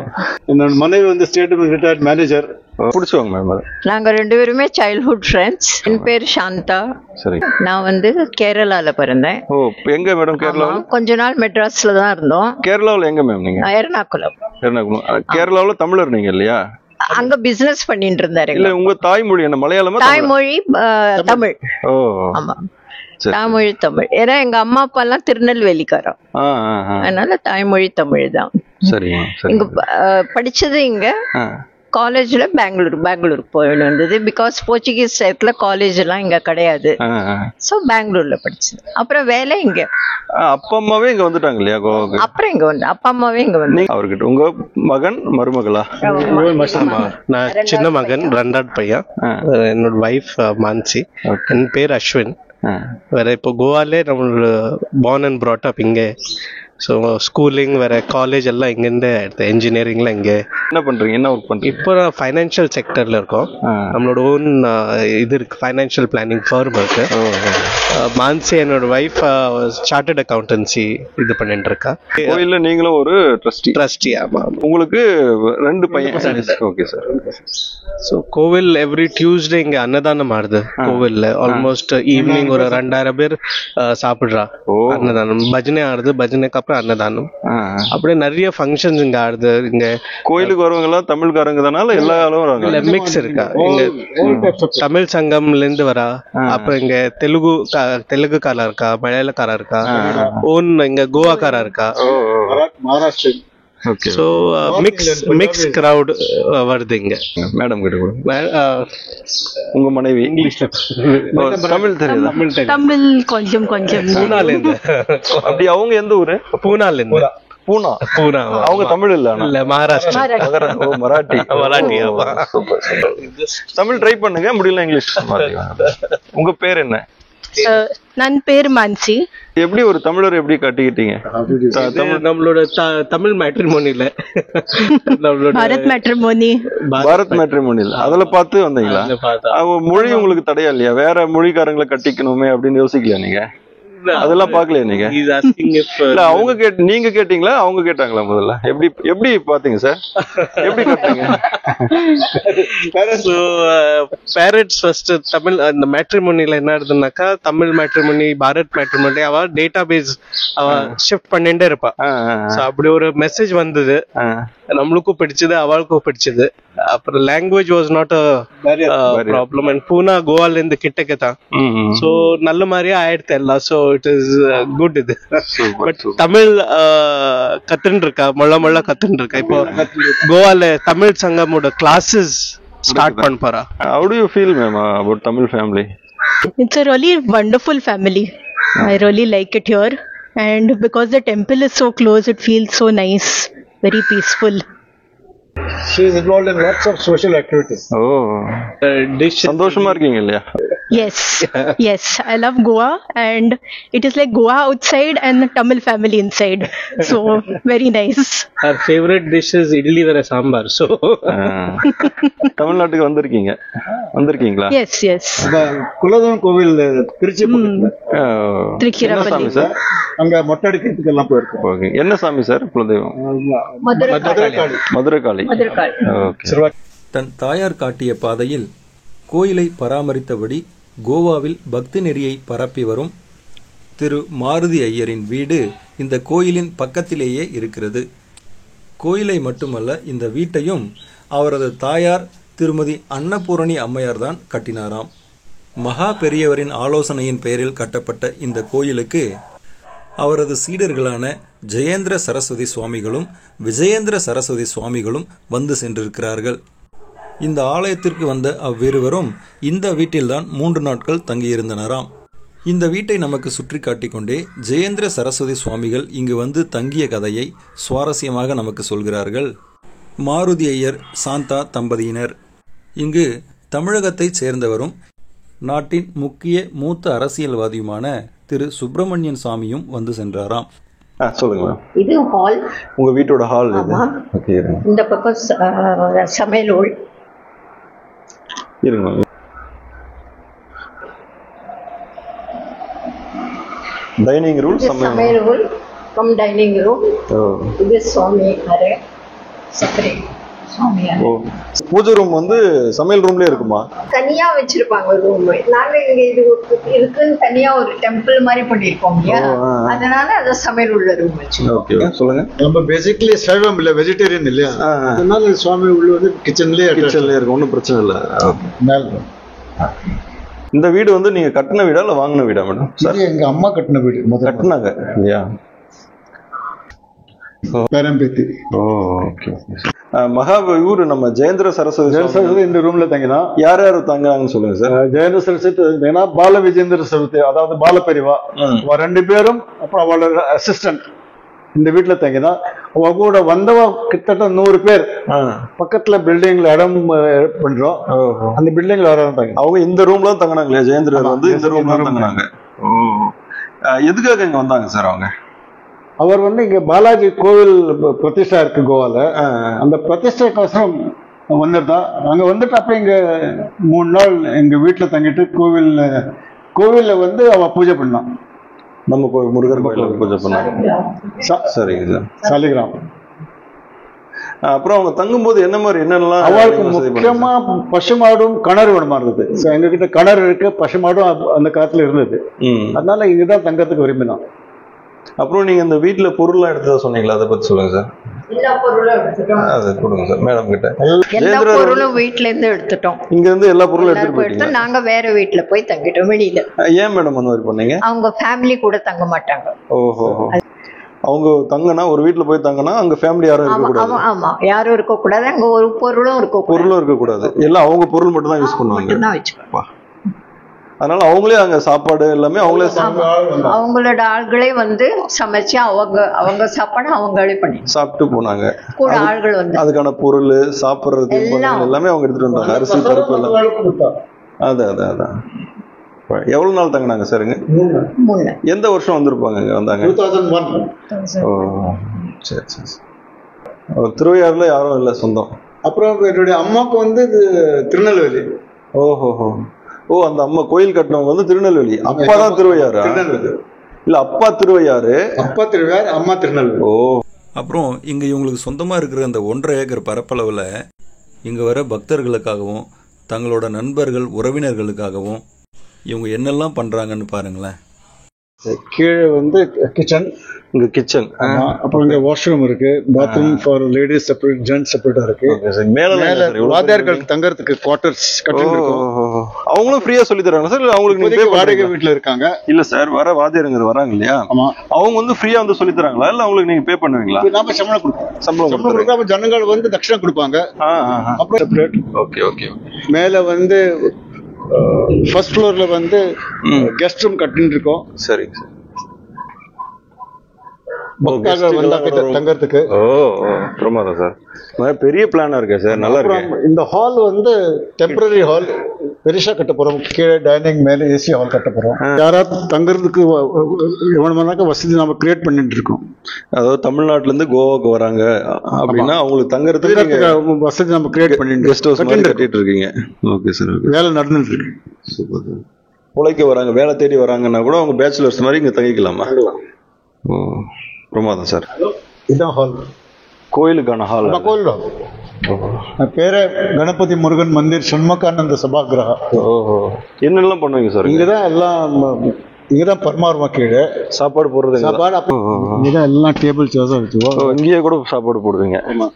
என்னோட மனைவி வந்து ஸ்டேட் ரிட்டையர்ட் மேனேஜர். பிடிச்சவங்க மேம். நாங்க 2 பேருமே சைல்ட்ஹுட் ஃப்ரெண்ட்ஸ். என் பேர் சாந்தா. சரி. நான் வந்து கேரளால பிறந்தேன். எங்க மேடம் கேரளாவில்? கொஞ்ச நாள் மெட்ராஸ்ல தான் இருந்தோம். கேரளாவில் எங்க மேம் நீங்க? எர்ணாகுளம். கேரளாவில் தமிழர் நீங்க இல்லையா? அங்க பிசினஸ் பண்ணிட்டு இருந்தாரு. இல்ல உங்க தாய்மொழி என்ன? மலையாளமா? தாய்மொழி தமிழ். ஆமா, தாய்மொழி தமிழ். ஏன்னா எங்க அம்மா அப்பா எல்லாம் திருநெல்வேலிக்காரன், அதனால தாய்மொழி தமிழ் தான். சரி. இங்க படிச்சது இங்க காலேஜ்ல பெங்களூர் போயிட்டு வந்தது. பிகாஸ் போர்ச்சுகீஸ் இடத்துல காலேஜ் எல்லாம் இங்க கிடையாது. சோ பெங்களூர்ல படிச்சது. அப்புறம் வேலை இங்க. அப்பா அம்மாவே இங்க வந்துட்டாங்க இல்லையா? அப்புறம் இங்க வந்து அப்பா அம்மாவே இங்க வந்து. அவர்கிட்ட உங்க மகன் மருமகளா? நான் சின்ன மகன், 2வது பையன். என்னோட வைஃப் மான்சி. என் பேர் அஸ்வின். வேற இப்போ கோவாலே நம்மளோட பார்ன் அண்ட் ப்ராட் அப் இங்கே. ஸோ ஸ்கூலிங் வேற காலேஜ் எல்லாம் இங்கேருந்து எடுத்து என்ஜினியரிங்லாம் இங்கே. என்ன பண்றீங்க? என்ன ஒர்க் பண்றீங்க? இப்போ ஃபைனான்சியல் செக்டர்ல இருக்கோம். நம்மளோட ஓன் இது இருக்கு, ஃபைனான்சியல் பிளானிங் ஃபர்ம் இருக்கு. மான்சி என்னோட வைஃப் சார்ட்டர்ட் அக்கௌண்டன்சி இது பண்ணிட்டு இருக்கா. கோயில்ல நீங்களும் ஒரு ட்ரஸ்டி. ஆமா. உங்களுக்கு 2 பையன். Okay sir. ஸோ கோவில் எவ்ரி டியூஸ்டே இங்க அன்னதானம் ஆடுது கோவில்ல. ஆல்மோஸ்ட் ஈவினிங் ஒரு 2000 பேர் சாப்பிடுறா அன்னதானம். பஜனை ஆடுது, பஜனைக்கு அப்புறம் அன்னதானம். அப்படியே நிறைய ஃபங்க்ஷன்ஸ் இங்க ஆடுது. இங்க கோயிலுக்கு வரவங்க எல்லாம் தமிழ்காரங்க தானால எல்லா அளவும் இல்ல மிக்ஸ் இருக்கா. இங்க தமிழ் சங்கம்ல இருந்து வரா. அப்புறம் இங்க தெலுங்குக்காரா இருக்கா, மலையாளக்காரா இருக்கா, ஓன் இங்க கோவாக்காரா இருக்கா, மகாராஷ்டிரன். சோ மிக்ஸ் கிரவுட் வருது இங்க. மேடம் கிட்ட உங்க மனைவி இங்கிலீஷ்ல தமிழ் தெரியுதா? தமிழ் கொஞ்சம் கொஞ்சம். பூனால இருந்து. அப்படி அவங்க எந்த ஊரு? பூனால இருந்து. பூனா. அவங்க தமிழ் இல்ல மகாராஷ்டிரா. மராட்டி. தமிழ் ட்ரை பண்ணுங்க, முடியல இங்கிலீஷ். உங்க பேர் என்ன? நன் பேர் மான்சி. எப்படி ஒரு தமிழர் எப்படி கட்டிக்கிட்டீங்க? நம்மளோட தமிழ் மேட்ரிமோனில பாரத் மேட்ரிமோனில அதுல பார்த்து வந்தீங்களா? மொழி உங்களுக்கு தடையா இல்லையா? வேற மொழிக்காரங்களை கட்டிக்கணுமே அப்படின்னு யோசிக்கலையா நீங்க? அதெல்லாம் பாக்கலையா நீங்க? அவங்க நீங்க கேட்டீங்களா அவங்க கேட்டாங்களா? முதல்ல எப்படி பாத்தீங்க சார்? எப்படி கட்டீங்க? பேரண்ட்ஸ் ஃபர்ஸ்ட் தமிழ் அந்த மேட்ரிமோனில என்ன ஆகுதுன்னாக்கா, தமிழ் மேட்ரிமோனி, பாரத் மேட்ரிமோனி அவ டேட்டா பேஸ் அவ ஷிஃப்ட் பண்ணிட்டே இருப்பா. அப்படி ஒரு மெசேஜ் வந்தது, நம்மளுக்கும் பிடிச்சது, அவளுக்கும் பிடிச்சது. அப்புறம் language was not a problem. And Poona கோவால இருந்து கிட்டக்க தான். சோ நல்ல மாதிரியா ஆயிடுத்து எல்லாம். So it is good. இது பட் தமிழ் கத்துன்னு இருக்கா, மொள்ள கத்துன்னு இருக்கா. இப்போ கோவால தமிழ் சங்கமோட கிளாஸஸ் ஸ்டார்ட் பண்ண போறா. How do you feel ma'am about Tamil family? It's a really wonderful family. I really like it here, and because the temple is so close, it feels so nice, very peaceful. She is involved in lots of social activities. சந்தோஷமா இருக்கீங்க இல்லையா? Yes, I love Goa, and it is like Goa outside and the Tamil family inside. So very nice. Her favorite dish is idli vere sambar. So தமிழ்நாட்டுக்கு வந்திருக்கீங்களா? Yes. குலதெய்வம் கோவில் Trichy Tiruchirappalli sir. அங்க மொட்டை அடிக்கிறதுக்கு எல்லாம் போயிருக்கோம். என்ன சாமி சார் குலதெய்வம்? மதுரகாளி. தன் தாயார் காட்டிய பாதையில் கோயிலை பராமரித்தபடி கோவாவில் பக்தி நெறியை பரப்பி வரும் திரு மாருதி ஐயரின் வீடு இந்த கோயிலின் பக்கத்திலேயே இருக்கிறது. கோயிலை மட்டுமல்ல, இந்த வீட்டையும் அவரது தாயார் திருமதி அன்னபூரணி அம்மையார் தான் கட்டினாராம். மகா பெரியவரின் ஆலோசனையின் பெயரில் கட்டப்பட்ட இந்த கோயிலுக்கு அவரது சீடர்களான ஜெயேந்திர சரஸ்வதி சுவாமிகளும் விஜயேந்திர சரஸ்வதி சுவாமிகளும் வந்து சென்றிருக்கிறார்கள். இந்த ஆலயத்திற்கு வந்த அவ்விருவரும் இந்த வீட்டில்தான் 3 நாட்கள் தங்கியிருந்தனராம். இந்த வீட்டை நமக்கு சுற்றி காட்டிக்கொண்டே ஜெயேந்திர சரஸ்வதி சுவாமிகள் இங்கு வந்து தங்கிய கதையை சுவாரஸ்யமாக நமக்கு சொல்கிறார்கள். மாருதி ஐயர் சாந்தா தம்பதியினர் இங்கு தமிழகத்தைச் சேர்ந்தவரும் நாட்டின் முக்கிய மூத்த அரசியல்வாதியுமான திரு சுப்பிரமணியன் சாமியும் வந்து சென்றாராம். சொல்லுங்க. இது ஹால், உங்க வீட்டோட ஹால். இந்த பக்கம் சமையல் ஹால். இருங்க. டைனிங் ரூம், சமையல் ஹால் கம் டைனிங் ரூம். இது சுவாமி அறை, செப்பரேட் சுவாமி அறை. பூஜை ரூம் வந்து சமையல் ரூம்லயே இருக்குமா? தனியா வச்சிருப்பாங்க ரூம். நாங்க இங்க இது இருக்குன்னு தனியா ஒரு டெம்பிள் மாதிரி பண்ணிருக்கோம் இல்லையா, அதனால அத சமையல் உள்ள ரூம் வச்சிருக்கோம். ஓகே, சொல்லுங்க. நம்ம பேசிக்கலி சைவம் இல்ல, வெஜிடேரியன் இல்லையா, அதனால சுவாமி உள்ள வந்து கிச்சன்லயே இருக்கு, ஒன்றும் பிரச்சனை இல்லை. இந்த வீடு வந்து நீங்க கட்டின வீடா இல்ல வாங்கின வீடா மேடம்? எங்க அம்மா கட்டின வீடு, கட்டினாங்க இல்லையா? பேரம்பேத்தி. மகா இவரு நம்ம ஜெயேந்திர சரஸ்வதி இந்த ரூம்ல தங்கினா யார் யார் தங்கினாங்கன்னு சொல்லுங்க சார். ஜெயேந்திர சரஸ்வதி தங்கினா பால விஜேந்திர சரஸ்வதி, அதாவது பால பெரியவா 2 பேரும், அப்புறம் அவளோட அசிஸ்டன்ட் இந்த வீட்டுல தங்கினா. அவ கூட வந்தவ கிட்டத்தட்ட 100 பேர். பக்கத்துல பில்டிங்ல இடம் பண்றோம், அந்த பில்டிங்ல வர அவங்க இந்த ரூம்ல தான் தங்கினாங்களே. ஜெயேந்திரர் வந்து இந்த ரூம்ல தான் தங்கினாங்க. எதுக்காக இங்க வந்தாங்க சார் அவங்க? அவர் வந்து இங்க பாலாஜி கோவில் பிரதிஷ்டா இருக்கு கோவால, அந்த பிரதிஷ்டைக்கோசரம் வந்துருந்தா. அங்க வந்துட்டு அப்ப இங்க 3 நாள் எங்க வீட்டுல தங்கிட்டு கோவில்ல வந்து அவ பூஜை பண்ணான். நம்ம முருகர் கோயில பூஜை பண்ணாங்க. சரிங்க சார். சாலிகிராம். அப்புறம் அவங்க தங்கும்போது என்ன மாதிரி என்னெல்லாம் அவளுக்கு முக்கியமா பசுமாடும் கிணறு வேணுமா இருந்தது. எங்க கிட்ட கிணறு இருக்கு, பசுமாடும் அந்த காலத்துல இருந்தது, அதனால இங்கதான் தங்கத்துக்கு விரும்பினான். அப்புறம் நீங்க இந்த வீட்டுல பொருள்லாம் எடுத்ததா சொன்னீங்களா, அதை பத்தி சொல்லுங்க சார். எல்லா பொருளும் எடுத்துட்டோம். அது கொடுங்க சார் மேடம் கிட்ட. எல்லா பொருளும் வீட்ல இருந்து எடுத்துட்டோம். இங்க இருந்து எல்லா பொருளும் எடுத்துட்டு போயிட்டீங்க. நாங்க வேற வீட்டுல போய் தங்கிட்டோம் வெளியில. ஏன் மேடம் அந்த மாதிரி பண்ணீங்க? அவங்க ஃபேமிலி கூட தங்க மாட்டாங்க. ஓஹோ. அவங்க தங்கனா ஒரு வீட்டுல போய் தங்கனா அங்க ஃபேமிலி யாரும் இருக்க கூடாது. ஆமா, யாரும் இருக்க கூடாது. அங்க ஒரு பொருளும் இருக்க கூடாது. எல்லாம் அவங்க பொருள் மட்டும் தான் யூஸ் பண்ணுவாங்க. அதனால அவங்களே அங்க சாப்பாடு எல்லாமே அவங்களே அவங்களோட ஆள்களே வந்து சமைச்சு அவங்க சாப்பாடு அவங்களே பண்ணி சாப்பிட்டு போனாங்க. கூட ஆள்கள் வந்து அதுக்கான பொருள் சாப்பிடுறது எல்லாமே அவங்க எடுத்துட்டு வந்தாங்க. அரிசி பருப்பு எல்லாம். அதான் எவ்வளவு நாள் தங்கினாங்க சாருங்க? எந்த வருஷம் வந்திருப்பாங்க இங்க வந்தாங்க? 2001. சரி. திருவையாறுல யாரும் இல்ல சொந்தம். அப்புறம் என்னுடைய அம்மாவுக்கு வந்து திருநெல்வேலி. ஓஹோ. அந்த அம்மா கோயில் கட்டினவங்க வந்து திருநெல்வேலி. அப்பா தான் திருவையாறு இல்ல? அப்பா திருவையாறு, அம்மா திருநெல்வேலி. அப்புறம் இங்க இவங்களுக்கு சொந்தமா இருக்கிற அந்த 1.5 ஏக்கர் பரப்பளவுல இங்க வர பக்தர்களுக்காகவும் தங்களோட நண்பர்கள் உறவினர்களுக்காகவும் இவங்க என்னெல்லாம் பண்றாங்கன்னு பாருங்களேன். கீழே வந்து கிச்சன், இங்க கிச்சன், அப்புறம் இங்க வாஷ்ரூம் இருக்கு, bathroom for ladies separate, gents செப்பரேட்டா இருக்கு. மேல வாத்தியார்கள் தங்கறதுக்கு குவார்டர்ஸ் கட்டிருக்கோம். அவங்களும் ஃப்ரீயா சொல்லி தராங்க சார்? அவங்களுக்கு வாடகை வீட்டுல இருக்காங்க? இல்ல சார், வர வாத்தியாருங்க வராங்க இல்லையா, அவங்க வந்து ஃப்ரீயா வந்து சொல்லி தராங்களா இல்ல அவங்களுக்கு நீங்க பே பண்ணுவீங்களா? நாம சம்பளம் கொடுப்போம். ஜனங்கள் வந்து தட்சணை கொடுப்பாங்க. அப்புறம் செப்பரேட். ஓகே. மேல வந்து ஃபர்ஸ்ட் ஃப்ளோர்ல வந்து கெஸ்ட் ரூம் கட்டிட்டு இருக்கோம். சரி. தங்கறதுக்கு பிரமாதம் சார். பெரிய பிளானா இருக்கு சார், நல்லா இருக்கு. இந்த ஹால் வந்து டெம்பரரி ஹால், பெருசா கட்ட போறோம். கீழே டைனிங், மேல ஏசி ஹால் கட்ட போறோம். யாராவது தங்கறதுக்கு எவ்வளவு வசதி நம்ம கிரியேட் பண்ணிட்டு இருக்கோம். அதாவது தமிழ்நாட்டுல இருந்து கோவாக்கு வராங்க அப்படின்னா அவங்களுக்கு தங்கறதுக்கு வசதி நம்ம கிரியேட் பண்ணிட்டு கெஸ்ட் ஹவுஸ் மாதிரி கட்டிட்டு இருக்கீங்க. Okay sir. வேலை நடந்துட்டு இருக்கு. Super sir. உழைக்க வராங்க, வேலை தேடி வராங்கன்னா கூட அவங்க பேச்சுலர்ஸ் மாதிரி இங்க தங்கிக்கலாமா? பிரமாதம் சார். இதுதான் ஹால், கோயிலுக்கான ஹால். கோயில் பேரு கணபதி முருகன் மந்திர், சண்முகானந்த சபாகிரகா. என்னெல்லாம் பண்ணுவீங்க சார்? இங்கதான் எல்லாம் இங்கதான் பரிமாறுமா கீழே சாப்பாடு போடுறது சாப்பாடு. அப்போ இங்கதான் எல்லாம் டேபிள் சேர்ஸா வச்சுவோம். இங்கேயே கூட சாப்பாடு போடுவீங்க? ஆமா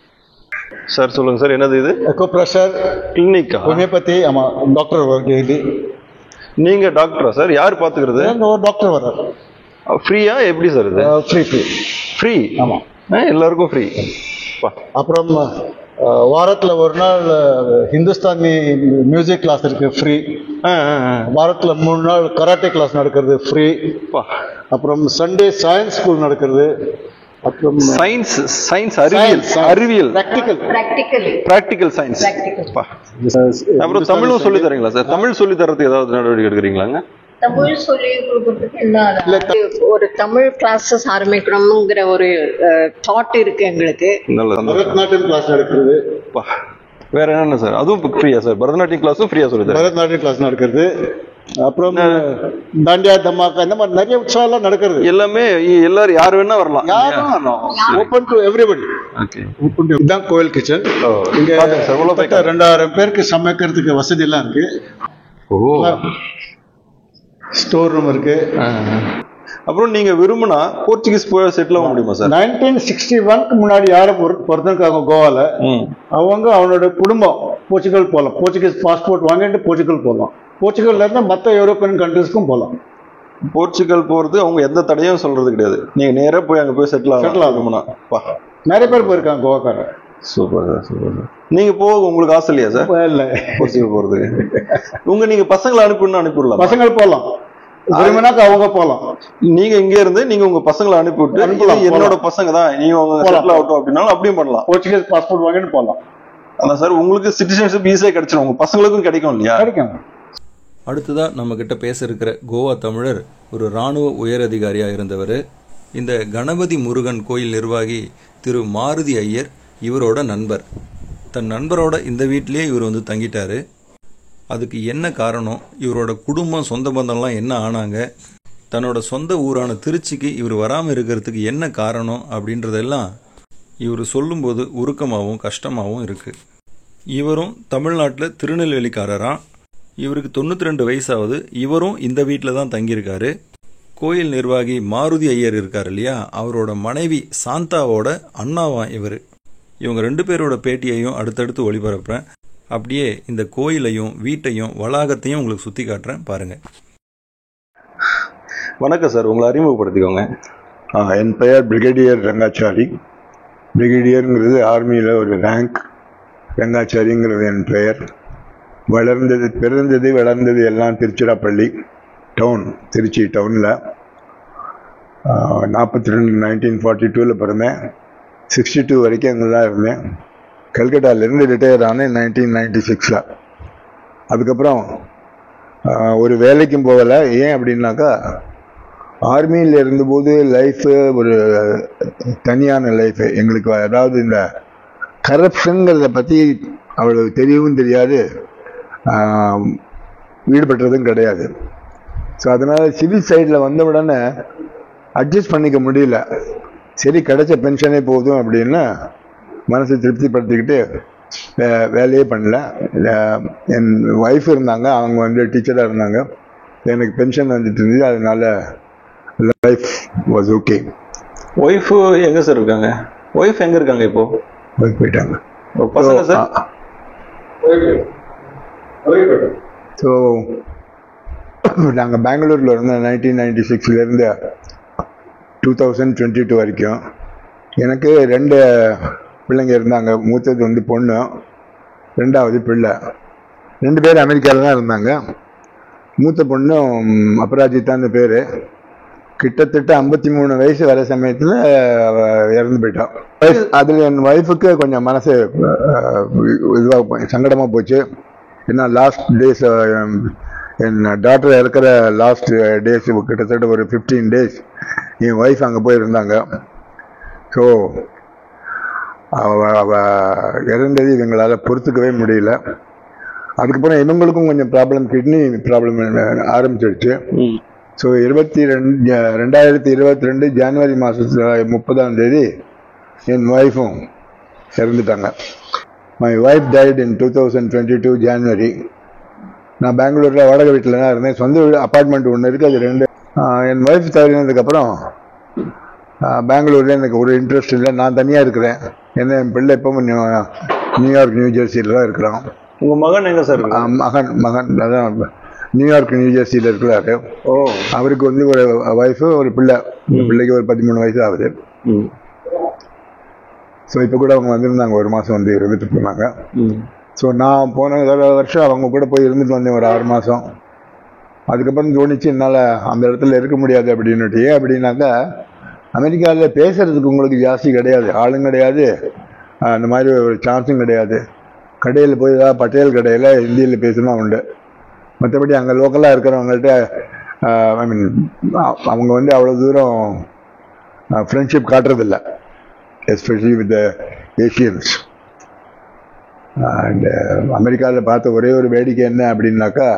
சார். சொல்லுங்க சார், என்னது இது? எக்கோ ப்ரெஷர் கிளினிக்கா? ஹோமியோபதி. ஆமா டாக்டர் ஒர்க் இது. நீங்க டாக்டரா சார்? யார் பாத்துக்கிறது? ஒரு டாக்டர் வர்றாரு. ஃப்ரீயா எப்படி சார் இது? Free free free. ஆமா எல்லாருக்கும் ஃப்ரீ. அப்புறம் வாரத்துல ஒரு நாள் ஹிந்துஸ்தானி மியூசிக் கிளாஸ் இருக்கு ஃப்ரீ. வாரத்துல 3 நாள் கராட்டே கிளாஸ் நடக்கிறது ஃப்ரீ. அப்புறம் சண்டே சயின்ஸ் ஸ்கூல் நடக்கிறது. அப்புறம் சயின்ஸ் அறிவியல் பிராக்டிகல் சயின்ஸ். அப்புறம் தமிழும் சொல்லி தரீங்களா சார்? தமிழ் சொல்லி தரதுக்கு ஏதாவது நடவடிக்கை எடுக்கிறீங்களாங்க? தமிழ் சொல்லி கொடுக்கறதுக்கு என்ன ஒரு தமிழ் கிளாஸஸ் ஆரம்பிக்கணும்ங்கிற ஒரு தாட் இருக்கு எங்களுக்கு. பரதநாட்டியம் கிளாஸ் நடக்கிறது. வேற என்ன சார்? அதுவும் ஃப்ரீயா சார்? பரதநாட்டியம் கிளாஸும் ஃப்ரீயா சொல்லி தரேன். பரதநாட்டியம் கிளாஸ் நடக்கிறது. அப்புறம் தாண்டியா தமாக்கா இந்த மாதிரி நிறைய உற்சவம் நடக்கிறது. எல்லாமே எல்லாரும் யார் வேணா வரலாம். Open to everybody. இதுதான் கோயில் கிச்சன். இங்க 2000 பேருக்கு சமைக்கிறதுக்கு வசதி எல்லாம் இருக்கு. ஸ்டோர் ரூம் இருக்கு. அப்புறம் நீங்க விரும்பினா போர்ச்சுகீஸ் போய் செட்டில் ஆக முடியுமா சார்? 1961க்கு முன்னாடி யாரும் பொறுத்திருக்காங்க கோவால, அவங்க அவனோட குடும்பம் போர்ச்சுகல் போகலாம். போர்ச்சுகீஸ் பாஸ்போர்ட் வாங்கிட்டு போர்ச்சுகல் போகலாம். போர்ச்சுகல்ல இருந்து மற்ற யூரோப்பியன் கண்ட்ரிஸ்க்கும் போகலாம். போர்ச்சுகல் போறது அவங்க எந்த தடையும் சொல்றது கிடையாது. நீங்க நேரா போய் அங்க போய் செட்டில் ஆகணும்னா நிறைய பேர் போயிருக்காங்க கோவாக்காரர். Super sir, super sir. நீங்க போக உங்களுக்கு ஆசை இல்லையா சார்? இல்ல, போர்ச்சுகல் போறதுக்கு நீங்க பசங்களை அனுப்பிடலாம். பசங்கள் போகலாம், அவங்க போகலாம். நீங்க இங்க இருந்து நீங்க உங்க பசங்களை அனுப்பிவிட்டு என்னோட பசங்க தான் நீங்க செட்டில் ஆகட்டும் அப்படின்னாலும் அப்படியும் பண்ணலாம். போர்ச்சுகல் பாஸ்போர்ட் வாங்கிட்டு போகலாம். அதான் சார், உங்களுக்கு சிட்டிசன்ஷிப் ஈஸியா கிடைச்சிடும், உங்க பசங்களுக்கும் கிடைக்கும் இல்லையா? கிடைக்கும். அடுத்ததா நம்ம கிட்ட பேச இருக்கிற கோவா தமிழர் ஒரு இராணுவ உயரதிகாரியா இருந்தவர். இந்த கணபதி முருகன் கோயில் நிர்வாகி திரு மாருதி ஐயர் இவரோட நண்பர். தன் நண்பரோட இந்த வீட்டிலேயே இவர் வந்து தங்கிட்டாரு. அதுக்கு என்ன காரணம், இவரோட குடும்பம் சொந்த பந்தம்லாம் என்ன ஆனாங்க, தன்னோட சொந்த ஊரான திருச்சிக்கு இவர் வராமல் இருக்கிறதுக்கு என்ன காரணம் அப்படின்றதெல்லாம் இவர் சொல்லும்போது உருக்கமாகவும் கஷ்டமாகவும் இருக்குது. இவரும் தமிழ்நாட்டில் திருநெல்வேலிக்காரராம். இவருக்கு 92 வயசாவது. இவரும் இந்த வீட்டில் தான் தங்கியிருக்காரு. கோயில் நிர்வாகி மாருதி ஐயர் இருக்கார் இல்லையா, அவரோட மனைவி சாந்தாவோட அண்ணாவான் இவர். இவங்க 2 பேரோட பேட்டியையும் அடுத்தடுத்து ஒளிபரப்புறேன். அப்படியே இந்த கோயிலையும் வீட்டையும் வளாகத்தையும் உங்களுக்கு சுற்றி காட்டுறேன், பாருங்க. வணக்கம் சார், உங்களை அறிமுகப்படுத்திக்கோங்க. என் பெயர் பிரிகேடியர் ரங்காச்சாரி. பிரிகேடியருங்கிறது ஆர்மியில் ஒரு ரேங்க். ரங்காச்சாரிங்கிறது என் பெயர். பிறந்தது வளர்ந்தது எல்லாம் திருச்சிராப்பள்ளி டவுன், திருச்சி டவுனில். 1942 பிறந்தேன். 62 வரைக்கும் அங்கே தான் இருந்தேன். கல்கட்டாலேருந்து ரிட்டையர் ஆனேன் 1996. அதுக்கப்புறம் ஒரு வேலைக்கும் போகலை. ஏன் அப்படின்னாக்கா, ஆர்மியில் இருந்தபோது லைஃபு ஒரு தனியான லைஃபு எங்களுக்கு. அதாவது இந்த கரப்ஷனுங்கிறத பற்றி அவ்வளவு தெரியவும் தெரியாது, ஈடுபட்டதும் கிடையாது. ஸோ அதனால் சிவில் சைடில் வந்த உடனே அட்ஜஸ்ட் பண்ணிக்க முடியல. சரி, கிடைச்ச பென்ஷனே போதும் அப்படின்னு மனசை திருப்திப்படுத்திக்கிட்டு வேலையே பண்ணல. என் ஒய்ஃப் இருந்தாங்க, அவங்க வந்து டீச்சராக இருந்தாங்க. எனக்கு பென்ஷன் வந்துட்டு இருந்தது, அதனால லைஃப் வாஸ் ஓகே. ஒய்ஃபு எங்கே சார் இருக்காங்க? ஒய்ஃப் எங்கே இருக்காங்க இப்போ? ஒய்ஃப் போயிட்டாங்க. பசங்க சார்? ஸோ நாங்கள் பெங்களூரில் இருந்தோம் 1996லேருந்து 2022 வரைக்கும். எனக்கு 2 பிள்ளைங்க இருந்தாங்க. மூத்தது வந்து பொண்ணு, 2வது பிள்ளை. 2 பேர் அமெரிக்காவில் தான் இருந்தாங்க. மூத்த பொண்ணும் அபராஜித்தான்னு பேர். கிட்டத்தட்ட 53 வயசு வர சமயத்தில் இறந்து போயிட்டான். அதில் என் ஒய்ஃபுக்கு கொஞ்சம் மனசு இதுவாக சங்கடமாக போச்சு. ஏன்னா லாஸ்ட் டேஸ் என் டாக்டர் இறக்குற லாஸ்ட் டேஸ் கிட்டத்தட்ட ஒரு 15 days என் ஒய்ஃப் அங்கே போயிருந்தாங்க. ஸோ அவ இறந்தது இவங்களால் பொறுத்துக்கவே முடியல. அதுக்கப்புறம் இவங்களுக்கும் கொஞ்சம் ப்ராப்ளம், கிட்னி ப்ராப்ளம் ஆரம்பிச்சிடுச்சு. ஸோ 2022 ஜனவரி மாதம் 30ஆம் தேதி என் ஒய்ஃபும் இறந்துட்டாங்க. மை ஒய்ஃப் டைட் இன் 2022 ஜனவரி. நான் பெங்களூரில் வாடகை வீட்டில் தான் இருந்தேன். சொந்த அப்பார்ட்மெண்ட் ஒன்று இருக்குது, அது 2 என் ஒய்ஃப் தவறினதுக்கப்புறம் பெங்களூரில் எனக்கு ஒரு இன்ட்ரெஸ்ட் இல்லை, நான் தனியாக இருக்கிறேன். ஏன்னா என் பிள்ளை எப்பவும் நியூயார்க் நியூ ஜெர்சியில் தான் இருக்கிறான். உங்கள் மகன் எங்கே சார்? மகன் அதான் நியூயார்க் நியூ ஜெர்சியில் இருக்கிறாரு. அவருக்கு வந்து ஒரு ஒய்ஃபு ஒரு பிள்ளை, பிள்ளைக்கு ஒரு 13 வயசு ஆகுது. ஸோ இப்போ கூட அவங்க வந்திருந்தாங்க, ஒரு மாதம் வந்து இருந்துட்டு போனாங்க. ஸோ நான் போன வருஷம் அவங்க கூட போய் இருந்துட்டு வந்தேன் ஒரு 6 மாதம். அதுக்கப்புறம் தோணிச்சு என்னால் அந்த இடத்துல இருக்க முடியாது அப்படின்னுட்டு. ஏன் அப்படின்னாக்கா அமெரிக்காவில் பேசுறதுக்கு உங்களுக்கு ஜாஸ்தி கிடையாது, ஆளும் கிடையாது, அந்த மாதிரி ஒரு சான்ஸும் கிடையாது. கடையில் போய் ஏதாவது பட்டேல் கடையில் ஹிந்தியில் பேசணும் உண்டு. மற்றபடி அங்கே லோக்கலாக இருக்கிறவங்கள்ட்ட ஐ மீன் அவங்க வந்து அவ்வளோ தூரம் ஃப்ரெண்ட்ஷிப் காட்டுறதில்ல, எஸ்பெஷலி வித் ஏஷியன்ஸ். அண்ட் அமெரிக்காவில் பார்த்த ஒரே ஒரு வேடிக்கை என்ன அப்படின்னாக்கா,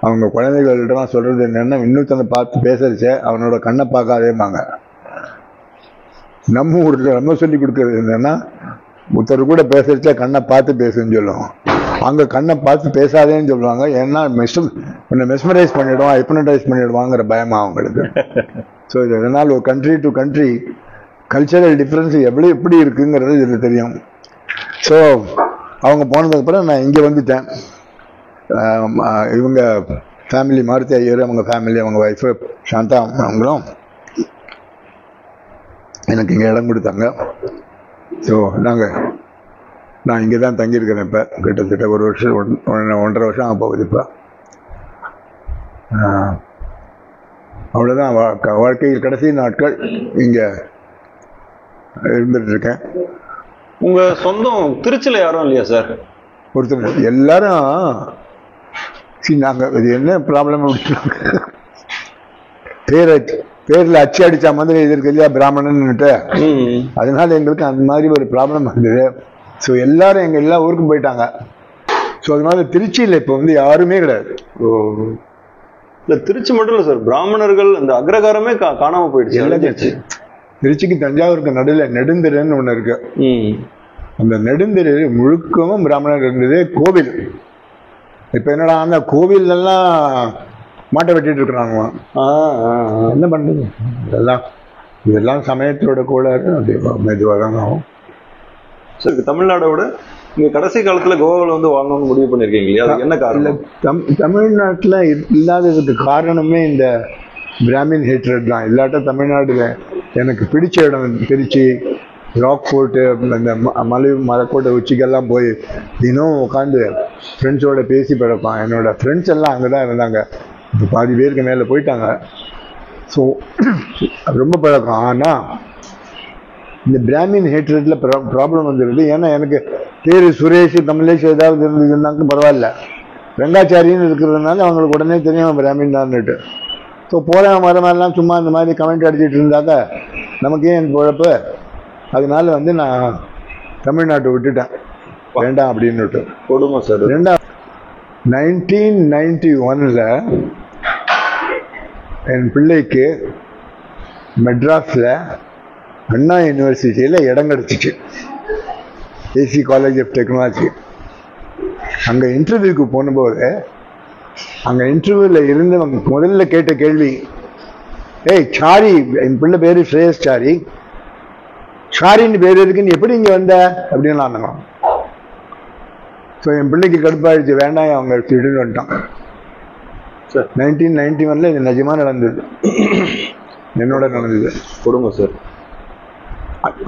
அவங்க குழந்தைகள்கிட்டலாம் சொல்கிறது என்னென்னா, இன்னொருத்தனை பார்த்து பேசுறச்சே அவனோட கண்ணை பார்க்காதேம்பாங்க. நம்ம ஊரில் நம்ம சொல்லி கொடுக்கறது என்னென்னா, ஒருத்தர் கூட பேசுறச்சே கண்ணை பார்த்து பேசுன்னு சொல்லுவோம். அங்கே கண்ணை பார்த்து பேசாதேன்னு சொல்லுவாங்க. ஏன்னா உன்னை மெஸ்மரைஸ் பண்ணிவிடுவான், ஹிப்னடைஸ் பண்ணிவிடுவாங்கிற பயமா அவங்களுக்கு. ஸோ இதனால் ஒரு country to country cultural difference எப்படி இருக்குங்கிறது இதில் தெரியும். ஸோ அவங்க போனதுக்கப்புறம் நான் இங்கே வந்துட்டேன். இவங்க ஃபேமிலி மாருதி ஐயர், அவங்க ஃபேமிலி, அவங்க ஒய்ஃபு சாந்தா அவங்களும் எனக்கு இங்கே இடம் கொடுத்தாங்க. ஸோ நான் இங்கே தான் தங்கியிருக்கிறேன். இப்போ கிட்டத்தட்ட 1 வருஷம் 1.5 வருஷம் ஆக போகுது. இப்போ அவ்வளோதான் வாழ்க்கையில் கடைசி நாட்கள் இங்கே இருந்துட்டு இருக்கேன். உங்கள் சொந்தம் திருச்சியில் யாரும் இல்லையா சார்? ஒருத்தர் எல்லாரும் நாங்கள் இது என்ன ப்ராப்ளம் அப்படின்னாங்க, பேரில் அச்சு அடித்த மாதிரி இது இருக்கு இல்லையா பிராமணன்னுட்டு, அதனால எங்களுக்கு அந்த மாதிரி ஒரு ப்ராப்ளம் வந்தது. ஸோ எல்லாரும் எங்கள் எல்லா ஊருக்கும் போயிட்டாங்க. ஸோ அதனால திருச்சியில் இப்போ வந்து யாருமே கிடையாது. இல்லை திருச்சி மட்டும் இல்லை சார், பிராமணர்கள் அந்த அக்ரகாரமே காணாமல் போயிடுச்சு. எல்லாம் திருச்சிக்கு தஞ்சாவூருக்கு நடுவில் நெடுந்திருன்னு ஒன்று இருக்கு. அந்த நெடுந்திரு முழுக்கவும் பிராமணர் இருந்தது. கோவில் இப்போ என்னடா அந்த கோவிலெல்லாம் மாட்டை வெட்டிட்டு இருக்கிறாங்க. என்ன பண்ணுறது, இதெல்லாம் சமயத்தோட கோளாறு. அப்படி மெதுவாக தான் ஆகும். சரி, தமிழ்நாடோட நீங்கள் கடைசி காலத்தில் கோவாவில் வந்து வாங்கணும்னு முடிவு பண்ணியிருக்கீங்க இல்லையா? அது என்ன காரணம்? தமிழ்நாட்டில் இல்லாததுக்கு காரணமே இந்த பிராமின் ஹேட்ரட் தான். இல்லாட்ட தமிழ்நாட்டில் எனக்கு பிடிச்ச இடம் திருச்சி, ராக் ஃபோர்ட்டு, இந்த மலைக்கோட்டை உச்சிக்கெல்லாம் போய் தினம் உட்காந்து ஃப்ரெண்ட்ஸோட பேசி பழக்கம். என்னோட ஃப்ரெண்ட்ஸ் எல்லாம் அங்கே தான் இருந்தாங்க. இப்போ பாதி பேருக்கு மேலே போயிட்டாங்க. ஸோ ரொம்ப பழக்கம். ஆனால் இந்த பிராமின் ஹேட்ரட்ல ப்ராப்ளம் வந்துடுது. ஏன்னா எனக்கு பேர் சுரேஷ், கமலேஷ் ஏதாவது இருந்ததுன்னாக்க பரவாயில்ல, வெங்காச்சாரின்னு இருக்கிறதுனால அவங்களுக்கு உடனே தெரியும் பிராமின் தான்னுட்டு. ஸோ போகிற மாதிரிலாம் சும்மா இந்த மாதிரி கமெண்ட் அடிச்சுட்டு இருந்தாக்க நமக்கு ஏன் குழப்பு. அதனால வந்து நான் தமிழ்நாட்டை விட்டுட்டேன், வேண்டாம் அப்படின்னுட்டு. கொடுமை சார். 1991 என் பிள்ளைக்கு மெட்ராஸில் அண்ணா யூனிவர்சிட்டியில் இடம் கிடச்சிச்சு, ஏசி காலேஜ் ஆஃப் டெக்னாலஜி. அங்கே இன்டர்வியூக்கு போனபோது அங்கே இன்டர்வியூவில் இருந்து முதல்ல கேட்ட கேள்வி, ஏய் சாரி, என் பிள்ளை பேர் ஸ்ரேயஸ் சாரி, சாரின்னு பேர் இருக்குன்னு எப்படி இங்கே வந்த அப்படின்னு நானுங்க. ஸோ என் பிள்ளைக்கு கடுப்பாயிடுச்சு, வேண்டாம் அவங்க எடுத்துட்டு வந்துட்டான். சார் 1991 இது நிஜமாக நடந்தது, என்னோட நடந்தது. கொடுங்க சார்.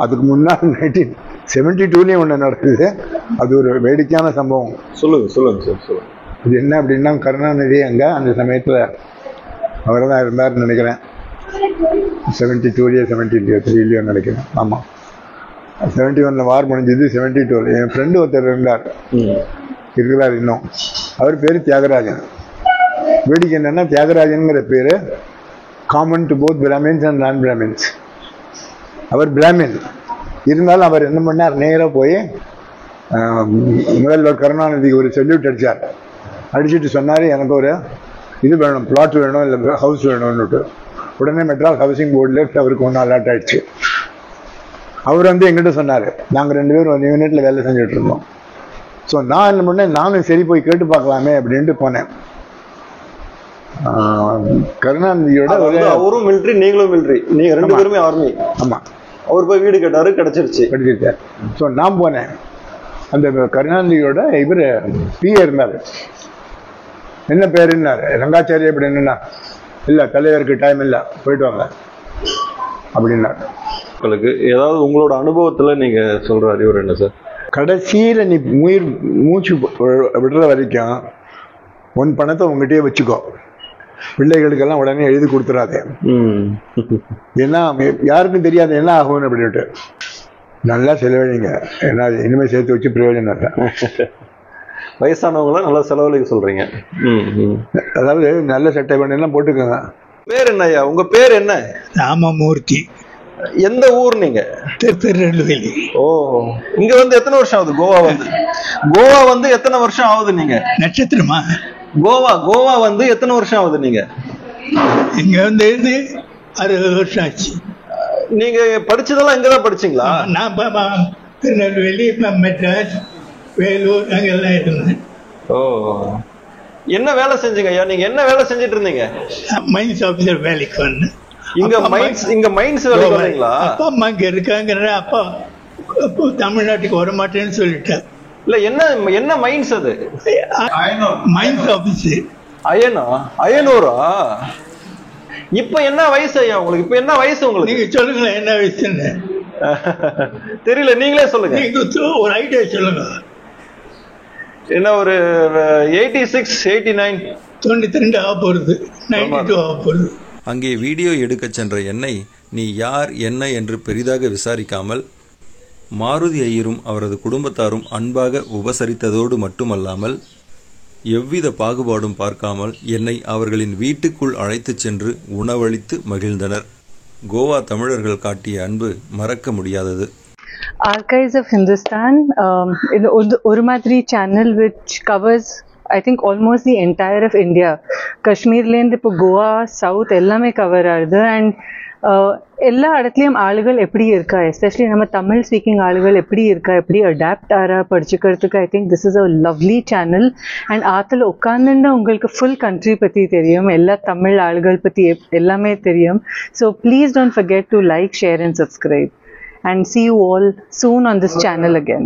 அதுக்கு முன்னால் 1972 ஒன்று நடக்குது. அது ஒரு வேடிக்கையான சம்பவம். சொல்லுங்க சார், சொல்லுங்க. அது என்ன அப்படின்னா, கருணாநிதி அங்கே அந்த சமயத்தில் அவர் தான் இருந்தார்னு நினைக்கிறேன். 72 73 நினைக்கிறேன். ஆமாம், 71 வார் முடிஞ்சது. 72 என் ஃப்ரெண்டு ஒருத்தர் இருக்கிறார் இன்னும். அவர் பேர் தியாகராஜன். வேடிக்கை என்னன்னா, தியாகராஜனுங்கிற பேர் common to both Brahmins and நான் பிராமின்ஸ். அவர் பிராமின் இருந்தாலும் அவர் என்ன பண்ணார், நேராக போய் முதல்வர் கருணாநிதிக்கு ஒரு செல்யூட் அடித்தார். அடிச்சுட்டு சொன்னார், எனக்கு ஒரு இது வேணும், பிளாட் வேணும், இல்லை ஹவுஸ் வேணும்னுட்டு. உடனே மெட்ராஸ் ஹவுசிங் போர்டில் அவருக்கு ஒன்று அலாட் ஆயிடுச்சு. அவர் வந்து எங்கிட்ட சொன்னார், நாங்கள் 2 பேரும் ஒரு யூனிட்டில் வேலை செஞ்சுட்டு இருந்தோம். ஸோ நான் என்ன பண்ணேன், நானும் சரி போய் கேட்டு பார்க்கலாமே அப்படின்ட்டு போனேன். கருணாநிதியோட அவரும் மிலிட்ரி, நீங்களும் மிலிட்ரி, நீங்க 2 பேருமே ஆர்மி. ஆமா, அவர் போய் வீடு கேட்டாரு, கிடைச்சிருச்சு. ஸோ நான் போனேன். அந்த கருணாநிதியோட இவர் பிஏ இருந்தாரு. என்ன பேருன்னாரு, ரங்காச்சாரி அப்படின்னா, இல்ல தலைவருக்கு டைம் இல்ல, போயிட்டு வாங்க அப்படின்னாரு. உங்களுக்கு ஏதாவது உங்களோட அனுபவத்துல நீங்க சொல்றாரு இவர் என்ன சார்? கடைசியில நீ மூச்சு விடுற வரைக்கும் உன் பணத்தை உங்ககிட்டயே வச்சுக்கோ, பிள்ளைகளுக்கெல்லாம் உடனே எழுதி கொடுத்துடாதே. ஏன்னா யாருக்கும் தெரியாது என்ன ஆகும்னு அப்படின்ட்டு. நல்லா செலவழிங்க, ஏன்னா இனிமேல் சேர்த்து வச்சு பிரயோஜனம் இல்லை. வயசானவங்கள நல்லா செலவழிக்க சொல்றீங்க. அதாவது நல்ல சட்டை பண்ணெல்லாம் போட்டுக்கோங்க. பேர் என்ன ஐயா? உங்க பேர் என்ன? ராமமூர்த்தி. எந்த ஊர் நீங்க? திருநெல்வேலி. ஓ, இங்க வந்து எத்தனை வருஷம் ஆகுது? கோவா வந்து எத்தனை வருஷம் ஆகுது நீங்க? நட்சத்திரமா? கோவா வந்து எத்தனை வருஷம் ஆகுது நீங்க? இங்க வந்து 60 வருஷம் ஆச்சு. நீங்க படிச்சதெல்லாம் இங்கதான் படிச்சீங்களா? நான் திருநெல்வேலி, மெட்ராஸ், வேலூர் அங்கெல்லாம் இருந்தேன். ஓ, என்ன வேலை செஞ்சீங்க ஐயா? நீங்க என்ன வேலை செஞ்சிட்டு இருந்தீங்க? மைன்ஸ் ஆபீசர் வேலைக்கு வந்தேன். இங்க மைன்ஸ் வேலைக்கு வந்தீங்களா? அப்பா அம்மா இங்க இருக்காங்க. அப்பா தமிழ்நாட்டுக்கு வர மாட்டேன்னு சொல்லிட்டார். இல்ல, என்ன மைன்ஸ் அது? Mines office. அயனூரா? இப்ப என்ன வயசு ஐயா உங்களுக்கு? இப்ப என்ன வயசு உங்களுக்கு? நீங்க சொல்லுங்களேன், என்ன வயசுன்னு. தெரியல, நீங்களே சொல்லுங்க. ஒரு ஐடியா சொல்லுங்க. என்ன ஒரு 86, 89, 92 ஆக போறது, 92 ஆக போறது. அங்கே வீடியோ எடுக்கச் சென்ற என்னை நீ யார் என்ன என்று பெரிதாக விசாரிக்காமல் மாருதி ஐயரும் அவரது குடும்பத்தாரும் அன்பாக உபசரித்ததோடு மட்டுமல்லாமல் எவ்வித பாகுபாடும் பார்க்காமல் என்னை அவர்களின் வீட்டுக்குள் அழைத்துச் சென்று உணவளித்து மகிழ்ந்தனர். கோவா தமிழர்கள் காட்டிய அன்பு மறக்க முடியாதது. Archives of Hindustan, ஒரு மாதிரி channel which covers I think almost the entire of India. காஷ்மீர்லேருந்து இப்போ கோவா, சவுத் எல்லாமே கவர் ஆகுது. அண்ட் எல்லா இடத்துலையும் ஆளுகள் எப்படி இருக்கா, எஸ்பெஷலி நம்ம தமிழ் ஸ்பீக்கிங் ஆளுகள் எப்படி இருக்கா, எப்படி அடாப்ட் ஆறா படிச்சுக்கிறதுக்கு I think this is a lovely channel. And ஆற்றுல உட்காந்துன்னா உங்களுக்கு ஃபுல் கண்ட்ரி பற்றி தெரியும், எல்லா தமிழ் ஆளுகள் பற்றி எல்லாமே தெரியும். So please don't forget to like, share and subscribe. And see you all soon on this channel again.